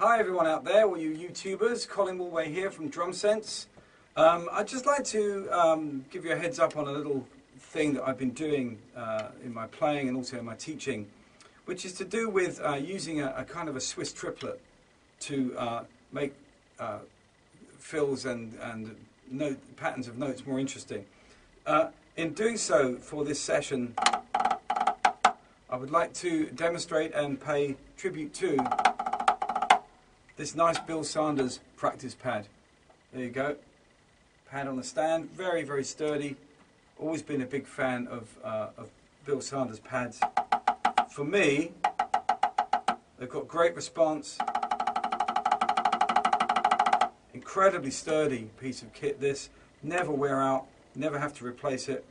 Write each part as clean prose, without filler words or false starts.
Hi everyone out there, all you YouTubers, Colin Woolway here from Drumsense. I'd just like to give you a heads up on a little thing that I've been doing in my playing and also in my teaching, which is to do with using a kind of a Swiss triplet to make fills and patterns of notes more interesting. In doing so for this session, I would like to demonstrate and pay tribute to this nice Bill Sanders practice pad. There you go. Pad on the stand, very, very sturdy. Always been a big fan of Bill Sanders pads. For me, they've got great response. Incredibly sturdy piece of kit this. Never wear out, never have to replace it.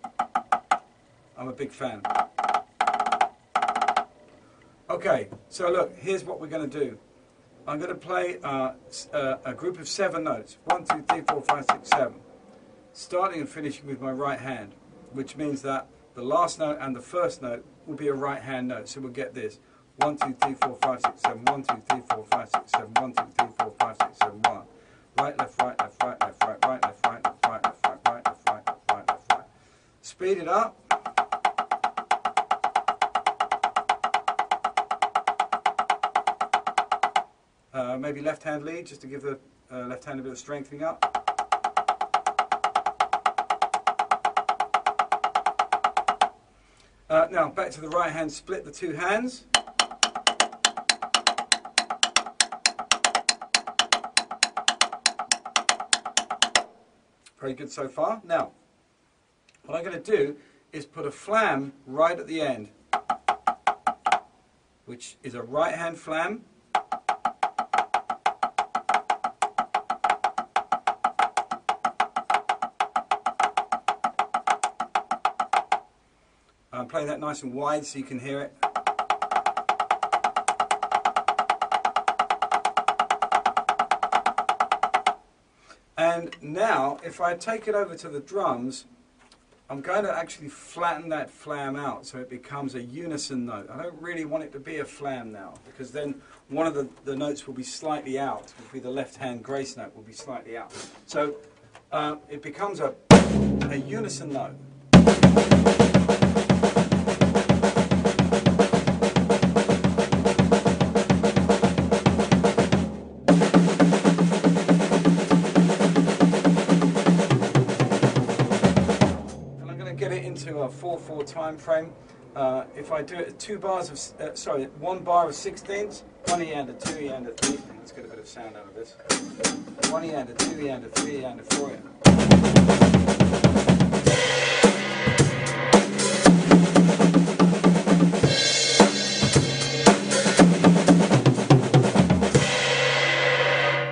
I'm a big fan. Okay, so look, here's what we're going to do. I'm going to play a group of 7 notes. 1, 2, 3, 4, 5, 6, 7. Starting and finishing with my right hand, which means that the last note and the first note will be a right hand note. So we'll get this. 1, 2, 3, 4, 5, 6, 7. 1, 2, 3, 4, 5, 6, 7. 1, 2, 3, 4, 5, 6, 7. 1. Right, left, right, left, right, left, right, right, left, right, left, right, left, right, right, left, right, left, right, left, right. Speed it up. Maybe left hand lead, just to give the left hand a bit of strengthening up. Now back to the right hand, split the 2 hands. Very good so far. Now, what I'm going to do is put a flam right at the end, which is a right hand flam. I'm playing that nice and wide so you can hear it. And now, if I take it over to the drums, I'm going to actually flatten that flam out so it becomes a unison note. I don't really want it to be a flam now, because then one of the notes will be slightly out. It will be the left-hand grace note will be slightly out. So it becomes a unison note. Get it into a 4/4 time frame. If I do it at 1 bar of 16ths, 1 eander, 2 eander, 3. Let's get a bit of sound out of this. 1 eander, 2 eander, 3 eander, 4 eander.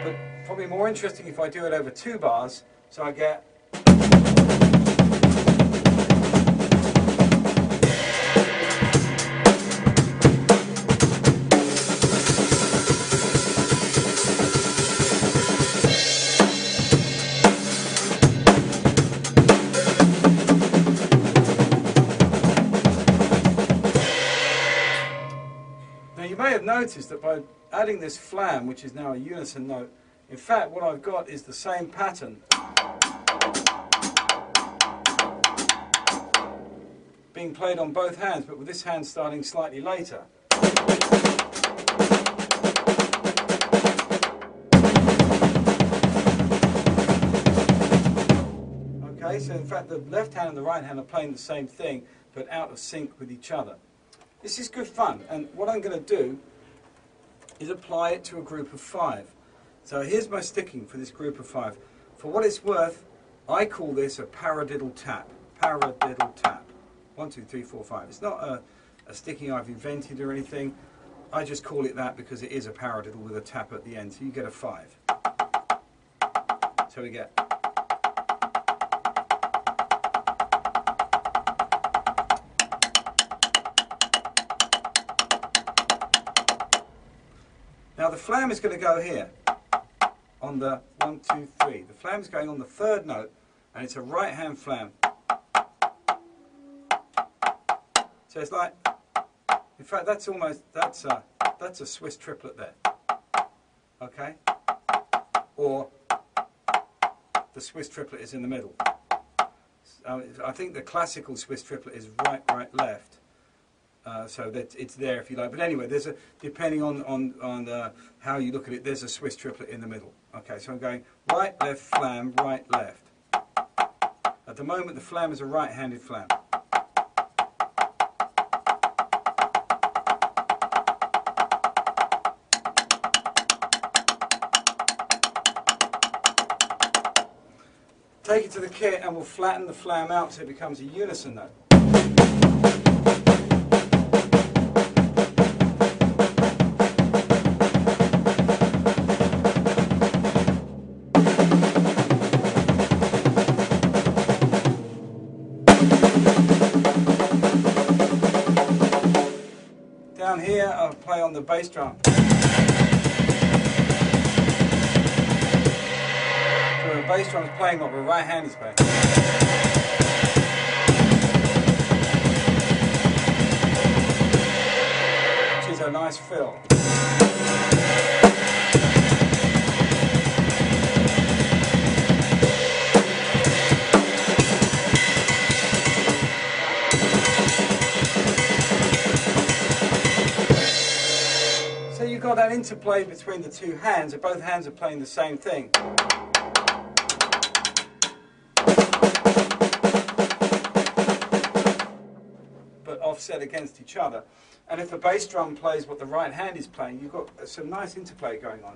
But probably more interesting if I do it over 2 bars, so I get. You may have noticed that by adding this flam, which is now a unison note, in fact what I've got is the same pattern being played on both hands, but with this hand starting slightly later. Okay, so in fact the left hand and the right hand are playing the same thing, but out of sync with each other. This is good fun, and what I'm going to do is apply it to a group of 5. So here's my sticking for this group of 5. For what it's worth, I call this a paradiddle tap. Paradiddle tap. 1, 2, 3, 4, 5. It's not a sticking I've invented or anything. I just call it that because it is a paradiddle with a tap at the end. So you get a 5. So we get. Now the flam is going to go here on the 1, 2, 3. The flam is going on the 3rd note, and it's a right hand flam. So it's like, in fact, that's a Swiss triplet there. okay? Or the Swiss triplet is in the middle. I think the classical Swiss triplet is right, right, left. So that it's there if you like. But anyway, there's a, depending on how you look at it, there's a Swiss triplet in the middle. Okay, so I'm going right, left, flam, right, left. At the moment, the flam is a right-handed flam. Take it to the kit and we'll flatten the flam out so it becomes a unison note. Down here I'll play on the bass drum. The bass drum is playing what the right hand is playing. Which is a nice fill. So you've got that interplay between the two hands, and both hands are playing the same thing. Offset against each other, and if the bass drum plays what the right hand is playing, you've got some nice interplay going on.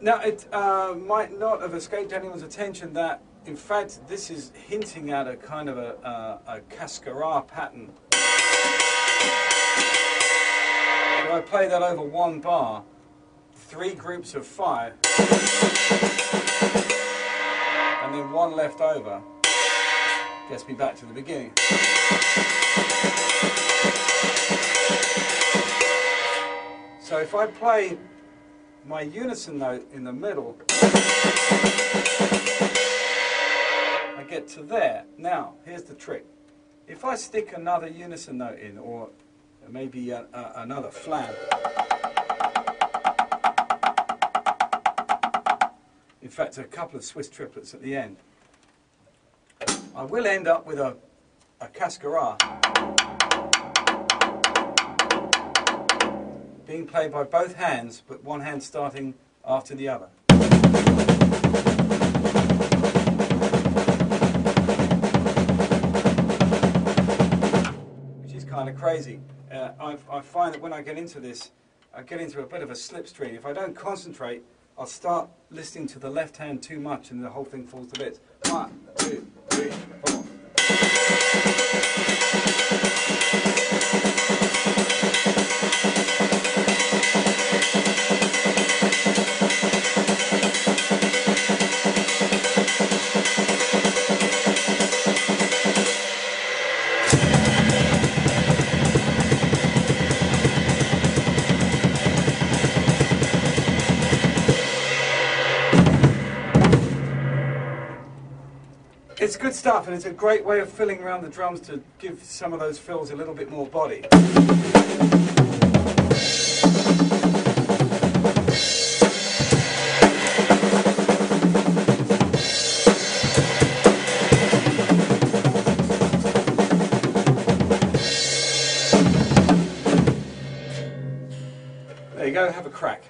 Now, it might not have escaped anyone's attention that, in fact, this is hinting at a kind of a cascara pattern. So I play that over one bar, 3 groups of 5, and then 1 left over gets me back to the beginning. So if I play my unison note in the middle, I get to there. Now, here's the trick. If I stick another unison note in, or maybe another flam, in fact a couple of Swiss triplets at the end, I will end up with a cascara being played by both hands, but one hand starting after the other. Which is kind of crazy. I find that when I get into this, I get into a bit of a slipstream. If I don't concentrate, I'll start listening to the left hand too much and the whole thing falls to bits. 1, 2, 3, 4. It's good stuff, and it's a great way of filling around the drums to give some of those fills a little bit more body. There you go, have a crack.